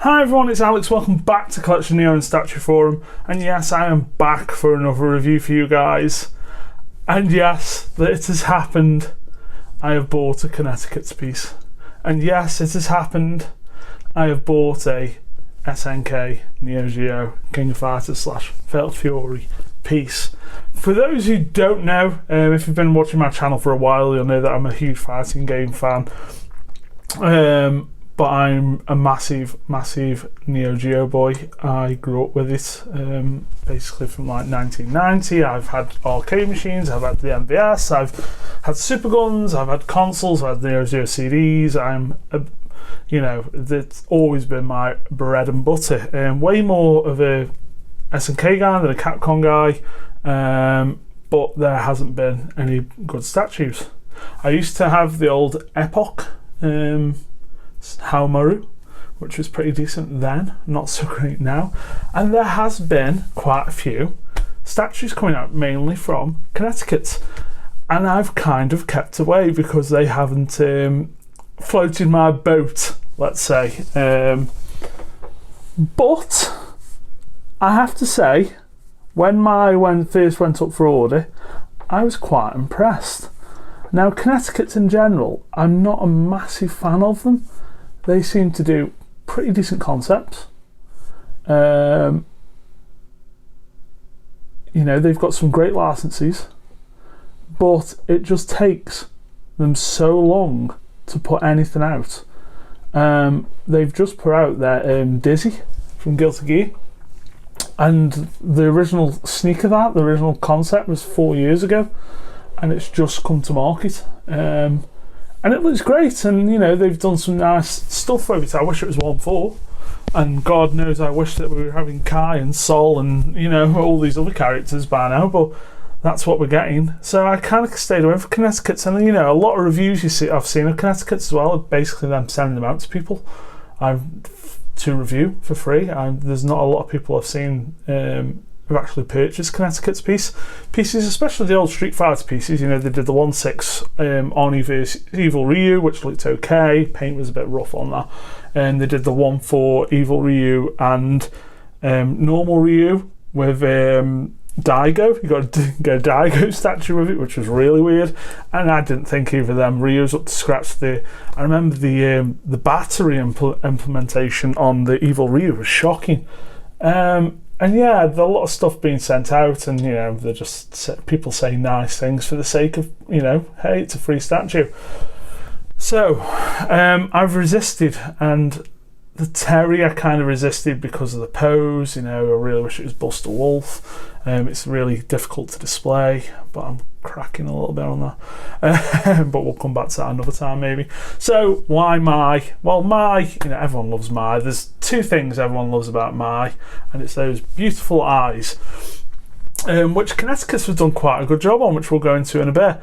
Hi everyone, it's Alex. Welcome back to CollectioNeo and Statue Forum. And yes, I am back for another review for you guys. And yes, it has happened. I have bought a Kinetiquettes piece. And yes, it has happened. I have bought a SNK Neo Geo King of Fighters / Fatal Fury piece. For those who don't know, if you've been watching my channel for a while, you'll know that I'm a huge fighting game fan. But I'm a massive Neo Geo boy. I grew up with it basically from like 1990. I've had arcade machines, I've had the MVS, I've had Super Guns, I've had consoles, I've had Neo Geo CDs. It's always been my bread and butter. Way more of a SNK guy than a Capcom guy, but there hasn't been any good statues. I used to have the old Epoch Haomaru, which was pretty decent then, not so great now, and there has been quite a few statues coming out mainly from Kinetiquettes, and I've kind of kept away because they haven't floated my boat, let's say, but I have to say when first went up for order, I was quite impressed. Now Kinetiquettes in general, I'm not a massive fan of them. They seem to do pretty decent concepts. They've got some great licenses, but it just takes them so long to put anything out. They've just put out their Dizzy from Guilty Gear, and the original sneak of that, the original concept was 4 years ago, and it's just come to market. And it looks great, and they've done some nice stuff with it. I wish it was 1-4, and God knows I wish that we were having Kai and Sol and all these other characters by now, but that's what we're getting. So I kind of stayed away from Kinetiquettes, and a lot of reviews I've seen of Kinetiquettes as well are basically them sending them out to people to review for free. There's not a lot of people I've seen who actually purchased Kinetiquettes pieces, especially the old Street Fighter pieces. They did the 1/6 Oni vs Evil Ryu, which looked okay. Paint was a bit rough on that. And they did the 1/4 Evil Ryu and normal Ryu with Daigo. You got a Daigo statue with it, which was really weird. And I didn't think either of them Ryu's up to scratch. I remember the battery implementation on the Evil Ryu was shocking. And yeah, there's a lot of stuff being sent out, and they're just people saying nice things for the sake of hey, it's a free statue. So I've resisted, and the Terry I kind of resisted because of the pose. I really wish it was Buster Wolf. It's really difficult to display, but I'm cracking a little bit on that. But we'll come back to that another time maybe. So why Mai? Well, Mai, everyone loves Mai. There's two things everyone loves about Mai, and it's those beautiful eyes, which Kinetiquettes have done quite a good job on, which we'll go into in a bit.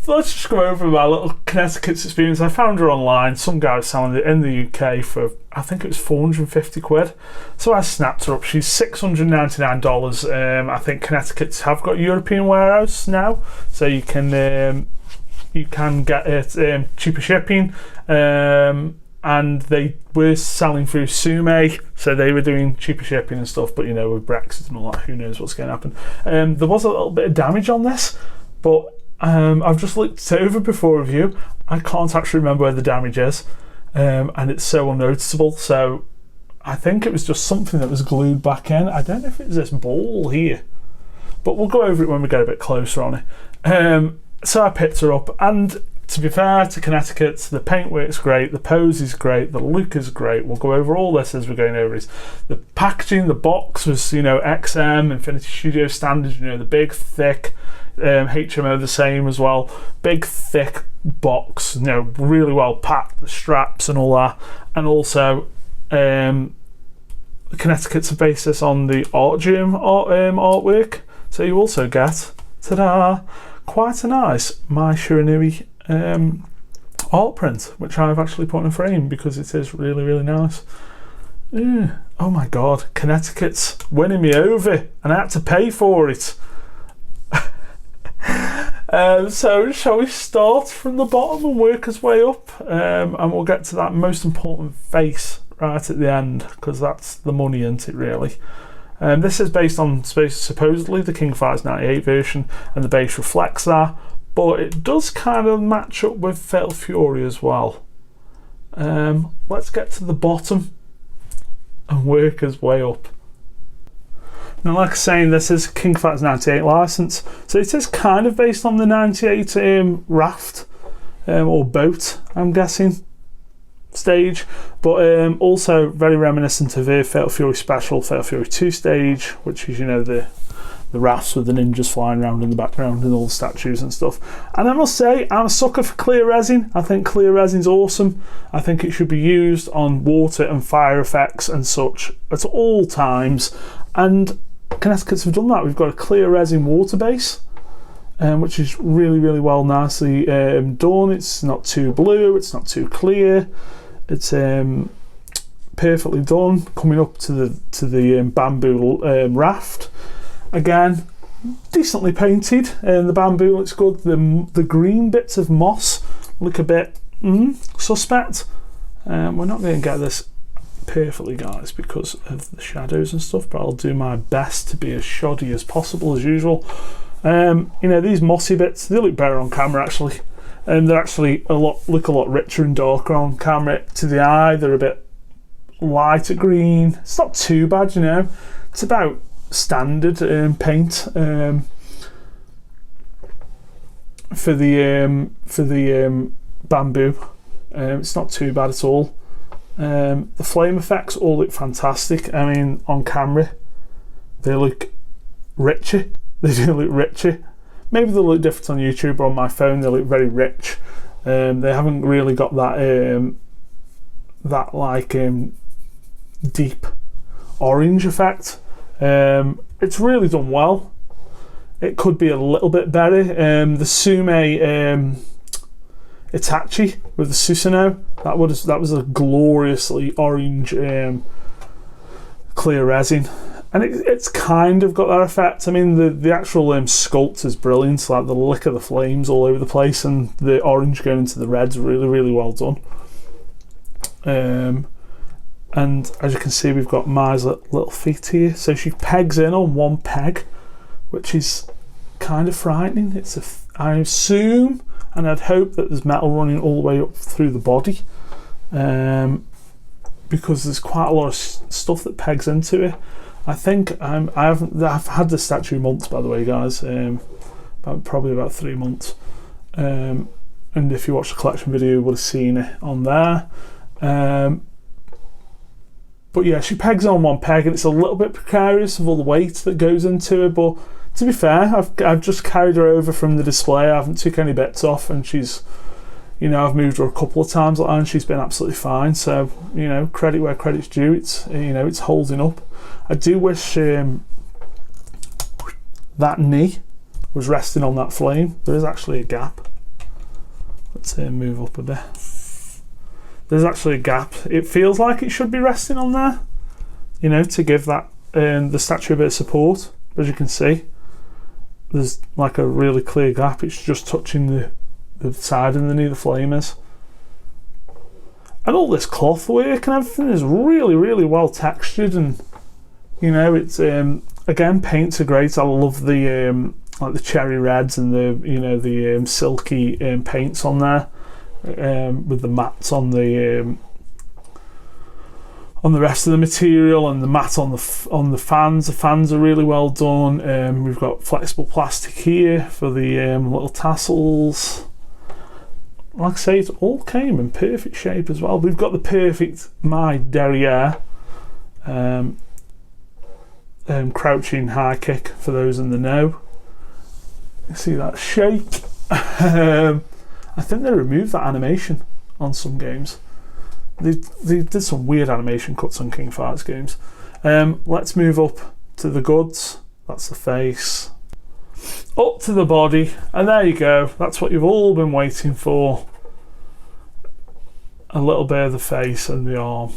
Let's just go over my little Kinetiquettes experience. I found her online. Some guy was selling it in the UK for, I think it was 450 quid. So I snapped her up. She's $699. I think Kinetiquettes have got European warehouse now, so you can get it cheaper shipping. And they were selling through Sume, so they were doing cheaper shipping and stuff. But with Brexit and all that, who knows what's going to happen. There was a little bit of damage on this, but I've just looked it over before review. I can't actually remember where the damage is, and it's so unnoticeable. So I think it was just something that was glued back in. I don't know if it's this ball here, but we'll go over it when we get a bit closer on it. So I picked her up, and to be fair to Kinetiquettes, the paint works great, the pose is great, the look is great. We'll go over all this as we're going over it. The packaging, the box was XM, Infinity Studio standard, the big thick, HMO the same as well, big thick box, really well packed, the straps and all that. And also the Kinetiquettes are based this on the Art Gym artwork, so you also get, ta-da, quite a nice Mai Shiranui art print, which I've actually put in a frame because it is really, really nice. Oh my god, Kinetiquettes winning me over, and I had to pay for it. So shall we start from the bottom and work our way up, and we'll get to that most important face right at the end, because that's the money, isn't it, really? This is based on supposedly the King of Fighters 98 version, and the base reflects that, but it does kind of match up with Fatal Fury as well. Let's get to the bottom and work his way up. Now, like I was saying, this is King of Fighters 98 license, so it is kind of based on the 98 Raft or boat, I'm guessing, stage, but also very reminiscent of a Fatal Fury Special, Fatal Fury 2 stage, which is, you know, the rafts with the ninjas flying around in the background and all the statues and stuff. And I must say, I'm a sucker for clear resin. I think clear resin's awesome. I think it should be used on water and fire effects and such at all times, and Kinetiquettes have done that. We've got a clear resin water base, which is really, really well, nicely done. It's not too blue, it's not too clear, it's perfectly done. Coming up to the bamboo raft, again, decently painted, and the bamboo looks good. The green bits of moss look a bit suspect. We're not going to get this perfectly, guys, because of the shadows and stuff, but I'll do my best to be as shoddy as possible, as usual. You know, these mossy bits, they look better on camera, actually. They're actually look a lot richer and darker on camera to the eye. They're a bit lighter green. It's not too bad, you know. It's about standard paint for the bamboo. It's not too bad at all. The flame effects all look fantastic. I mean, on camera they look richer. They do look richer. Maybe they look different on YouTube, or on my phone they look very rich. They haven't really got that deep orange effect. It's really done well. It could be a little bit better. The Sume Itachi with the Susanoo, that was a gloriously orange clear resin, and it's kind of got that effect. I mean, the actual sculpt is brilliant, like the lick of the flames all over the place, and the orange going into the red's really, really well done. And as you can see, we've got Mai's little feet here, so she pegs in on one peg, which is kind of frightening. I assume, and I'd hope, that there's metal running all the way up through the body, because there's quite a lot of stuff that pegs into it. I think I've had this statue months, by the way, guys. Probably about 3 months. And if you watch the collection video, you would have seen it on there. But yeah, she pegs on one peg, and it's a little bit precarious of all the weight that goes into it. But to be fair, I've just carried her over from the display. I haven't took any bits off, and she's, you know, I've moved her a couple of times like that, and she's been absolutely fine. So, you know, credit where credit's due. It's, you know, it's holding up. I do wish that knee was resting on that flame. There is actually a gap. Let's move up a bit. There's actually a gap. It feels like it should be resting on there, you know, to give that the statue a bit of support. As you can see, there's like a really clear gap. It's just touching the side underneath the flame is. And all this cloth work and everything is really, really well textured, and you know, it's again, paints are great. I love the like the cherry reds and the, you know, the silky paints on there, with the mats on the rest of the material, and the mat on the fans. The fans are really well done. We've got flexible plastic here for the little tassels. Like I say, it all came in perfect shape as well. We've got the perfect Mai derriere, crouching high kick for those in the know. You see that shake? I think they removed that animation on some games. They did some weird animation cuts on King of Fighters games. Let's move up to the goods. That's the face. Up to the body, and there you go. That's what you've all been waiting for. A little bit of the face and the arm.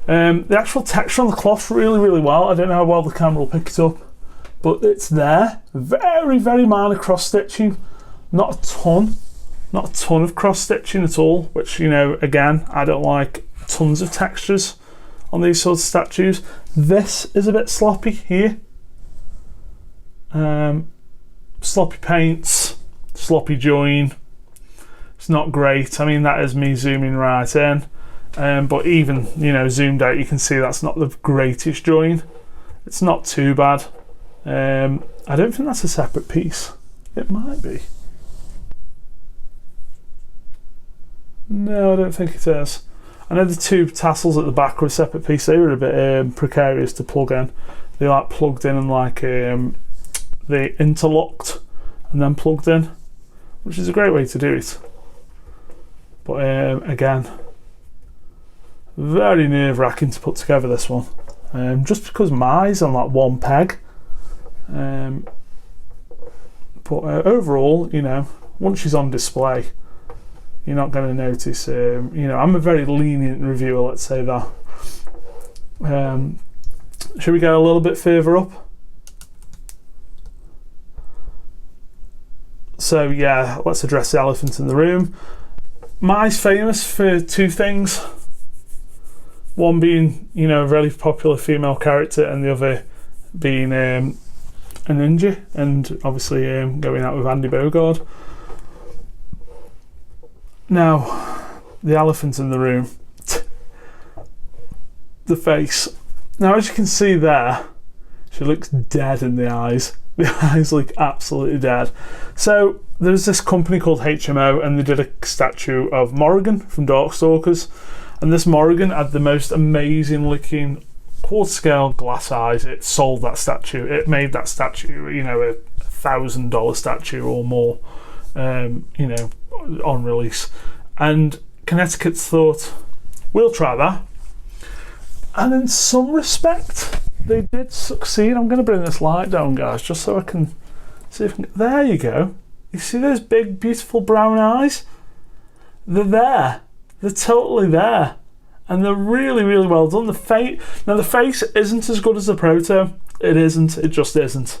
The actual texture on the cloth's really, really well. I don't know how well the camera will pick it up, but it's there. Very, very minor cross stitching Not a ton of cross stitching at all, which, you know, again, I don't like tons of textures on these sorts of statues. This is a bit sloppy here. Sloppy paints, sloppy join. It's not great. I mean, that is me zooming right in. But even, you know, zoomed out, you can see that's not the greatest join. It's not too bad. I don't think that's a separate piece. It might be. No, I don't think it is. I know the two tassels at the back were a separate piece. They were a bit precarious to plug in. They like plugged in and like they interlocked and then plugged in, which is a great way to do it. But again, very nerve-wracking to put together this one. Just because Mai's on like one peg. But overall, you know, once she's on display, you're not going to notice, you know, I'm a very lenient reviewer, let's say that. Should we go a little bit further up? So yeah, let's address the elephant in the room. Mai's famous for two things. One being, you know, a really popular female character, and the other being a ninja, and obviously going out with Andy Bogard. Now, the elephant in the room. The face. Now, as you can see there, she looks dead in the eyes. The eyes look absolutely dead. So, there's this company called HMO, and they did a statue of Morrigan from Darkstalkers. And this Morrigan had the most amazing looking quarter scale glass eyes. It sold that statue. It made that statue, you know, a $1,000 statue or more, you know, on release. And Kinetiquettes thought, we'll try that. And in some respect, they did succeed. I'm going to bring this light down, guys, just so I can see if I can... There you go. You see those big, beautiful brown eyes? They're there. They're totally there. And they're really, really well done. The face isn't as good as the proto. It isn't. It just isn't.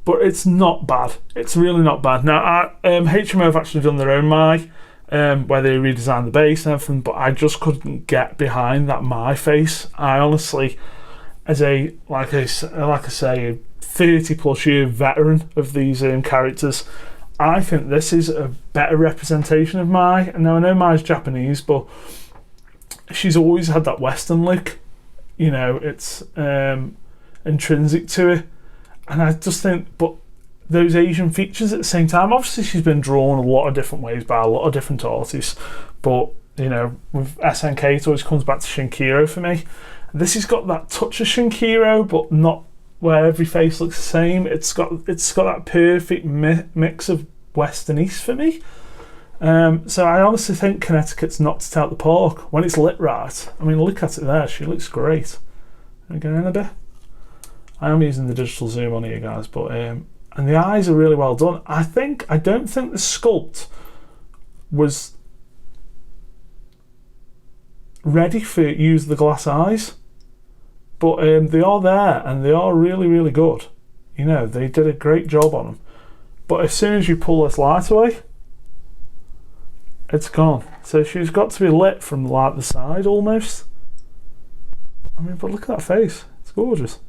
But it's not bad. It's really not bad. Now, HMO have actually done their own Mai, where they redesigned the base and everything, but I just couldn't get behind that Mai face. I honestly, as a, like I say, a 30 plus year veteran of these characters, I think this is a better representation of Mai. Now, I know Mai's Japanese, but she's always had that Western look. You know, it's intrinsic to it. And I just think, but those Asian features at the same time, obviously she's been drawn a lot of different ways by a lot of different artists, but, you know, with SNK, it always comes back to Shinkiro for me. This has got that touch of Shinkiro, but not where every face looks the same. It's got that perfect mix of West and East for me. So I honestly think Kinetiquettes knocked it out the park when it's lit right. I mean, look at it there. She looks great. Again, in a bit. I am using the digital zoom on here, guys, but and the eyes are really well done. I don't think the sculpt was ready for use the glass eyes, but they are there and they are really, really good. You know, they did a great job on them. But as soon as you pull this light away, it's gone. So she's got to be lit from like the side almost. I mean, but look at that face. It's gorgeous.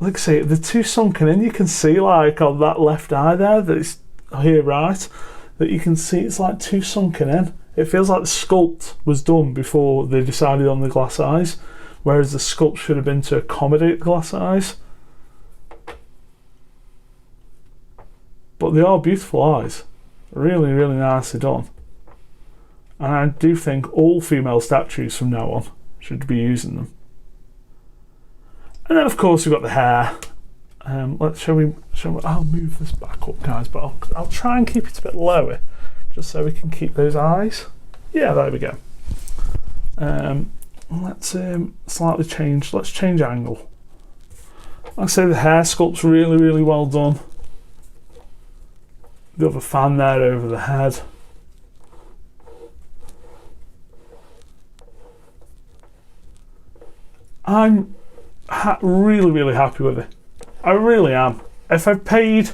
Like I say, the two sunken in, you can see like on that left eye there, that it's here right, that you can see it's like two sunken in. It feels like the sculpt was done before they decided on the glass eyes, whereas the sculpt should have been to accommodate glass eyes. But they are beautiful eyes. Really, really nicely done. And I do think all female statues from now on should be using them. And then, of course, we've got the hair. Shall we? I'll move this back up, guys, but I'll try and keep it a bit lower, just so we can keep those eyes. Yeah, there we go. Let's slightly change. Let's change angle. Like I say, the hair sculpt's really, really well done. The other fan there over the head. I'm really, really happy with it. I really am. If I paid,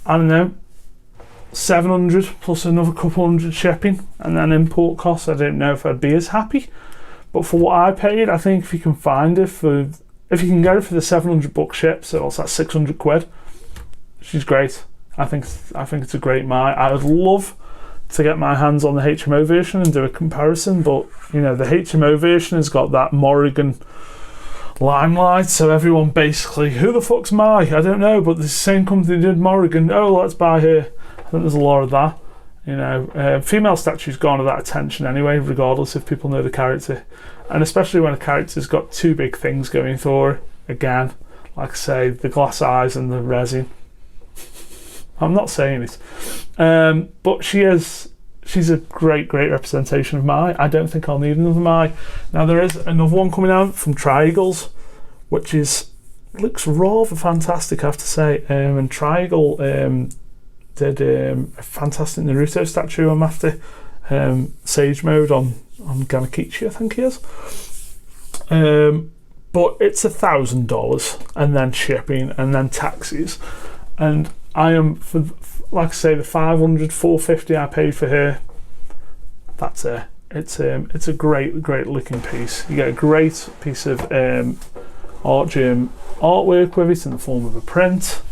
I don't know, 700 plus another couple hundred shipping and then import costs, I don't know if I'd be as happy. But for what I paid, I think if you can find it if you can get it for the 700 bucks ship, so what's that, 600 quid? She's great. I think it's a great Mai. I would love to get my hands on the HMO version and do a comparison, but you know, the HMO version has got that Morrigan limelight, so everyone basically, who the fuck's Mai? I don't know, but the same company did Morrigan. Oh, let's buy her. I think there's a lot of that. You know, female statues garner that attention anyway, regardless if people know the character, and especially when a character's got two big things going for her. Again, like I say, the glass eyes and the resin. I'm not saying it, but she's a great representation of Mai. I don't think I'll need another Mai. Now there is another one coming out from Triangles, which looks rather fantastic, I have to say. And Triangle did a fantastic Naruto statue I'm after, Sage mode on Ganakichi, I think he is. But it's $1,000 and then shipping and then taxes, and I am, for like I say, the 500, 450 I paid for her. That's it. It's a great looking piece. You get a great piece of art gym artwork with it in the form of a print,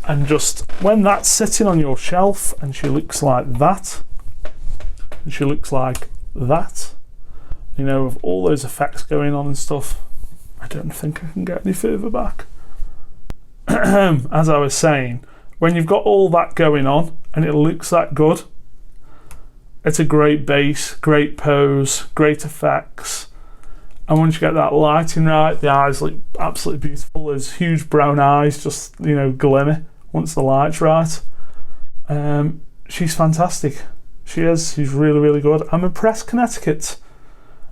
and just when that's sitting on your shelf and she looks like that, and she looks like that, you know, with all those effects going on and stuff, I don't think I can get any further back. As I was saying, when you've got all that going on and it looks that good, it's a great base, great pose, great effects, and once you get that lighting right, the eyes look absolutely beautiful. Those huge brown eyes just, you know, glimmer once the light's right. She's fantastic. She's really good. I'm impressed, Kinetiquettes.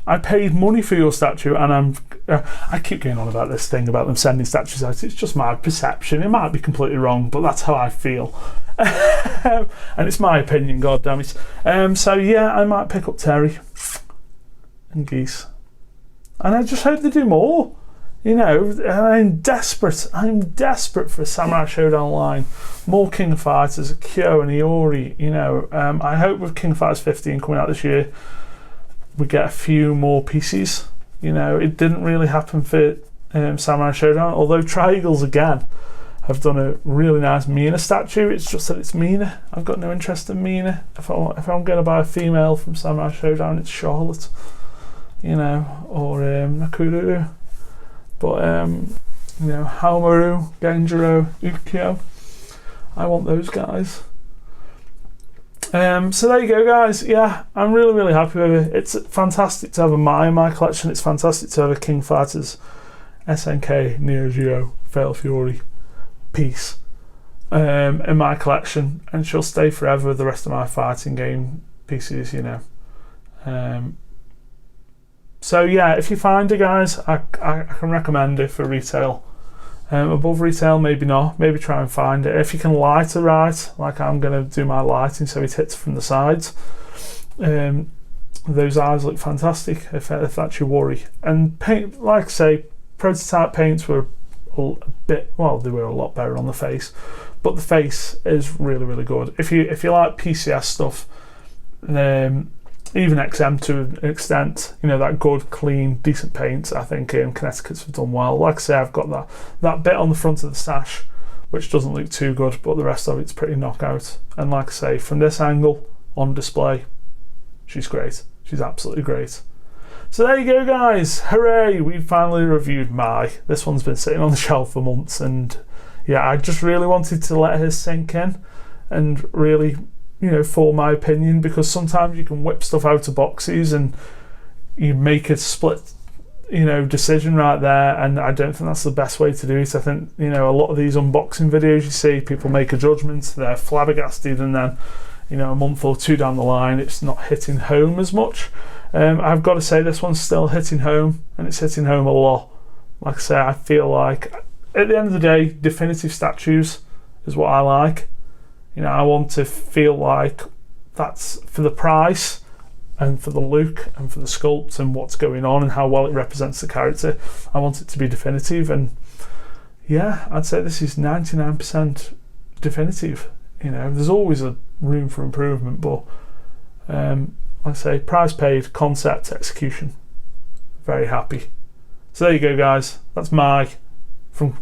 I paid money for your statue, and I keep going on about this thing about them sending statues out. It's just my perception. It might be completely wrong, but that's how I feel. And it's my opinion, god damn it. So yeah, I might pick up Terry and Geese. And I just hope they do more. You know, I'm desperate for a Samurai Showdown line. More King of Fighters, a Kyo and Iori, you know. I hope with King of Fighters 15 coming out this year, we get a few more pieces. You know, it didn't really happen for Samurai Showdown, although Triangles again have done a really nice Mina statue. It's just that it's Mina. I've got no interest in Mina. If I'm going to buy a female from Samurai Showdown, it's Charlotte, you know, or Nakuru. But you know, Haomaru, Genjiro, Ukyo, I want those guys. So there you go, guys. Yeah, I'm really happy with it. It's fantastic to have a Mai in my collection. It's fantastic to have a King Fighters SNK Neo Geo Fatal Fury piece in my collection, and she'll stay forever with the rest of my fighting game pieces, you know. So yeah, if you find it, guys, I can recommend it for retail. Above retail, maybe not. Maybe try and find it. If you can light it right, like I'm going to do my lighting so it hits from the sides, those eyes look fantastic, if that's your worry. And paint, like I say, prototype paints were a bit, well, they were a lot better on the face, but the face is really good. If you like PCS stuff, even XM to an extent, you know, that good, clean, decent paint, I think Kinetiquettes have done well. Like I say, I've got that bit on the front of the sash, which doesn't look too good, but the rest of it's pretty knockout. And like I say, from this angle, on display, she's great. She's absolutely great. So there you go, guys. Hooray! We finally reviewed Mai. This one's been sitting on the shelf for months, and yeah, I just really wanted to let her sink in and really, you know, form my opinion, because sometimes you can whip stuff out of boxes and you make a split, you know, decision right there, and I don't think that's the best way to do it. I think, you know, a lot of these unboxing videos you see, people make a judgment, they're flabbergasted, and then, you know, a month or two down the line, it's not hitting home as much. I've got to say, this one's still hitting home, and it's hitting home a lot. Like I say, I feel like at the end of the day, definitive statues is what I like. You know, I want to feel like that's for the price and for the look and for the sculpt and what's going on and how well it represents the character. I want it to be definitive, and yeah, I'd say this is 99% definitive. You know, there's always a room for improvement, but like I say, price paid, concept, execution. Very happy. So there you go, guys. That's Mai from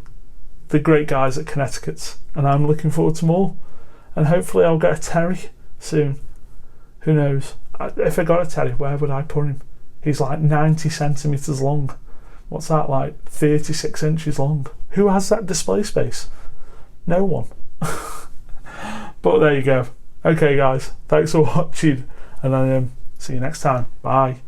the great guys at Kinetiquettes, and I'm looking forward to more. And hopefully I'll get a Terry soon. Who knows? If I got a Terry, where would I put him? He's like 90 centimetres long. What's that, like 36 inches long? Who has that display space? No one. But there you go. Okay, guys. Thanks for watching, and then see you next time. Bye.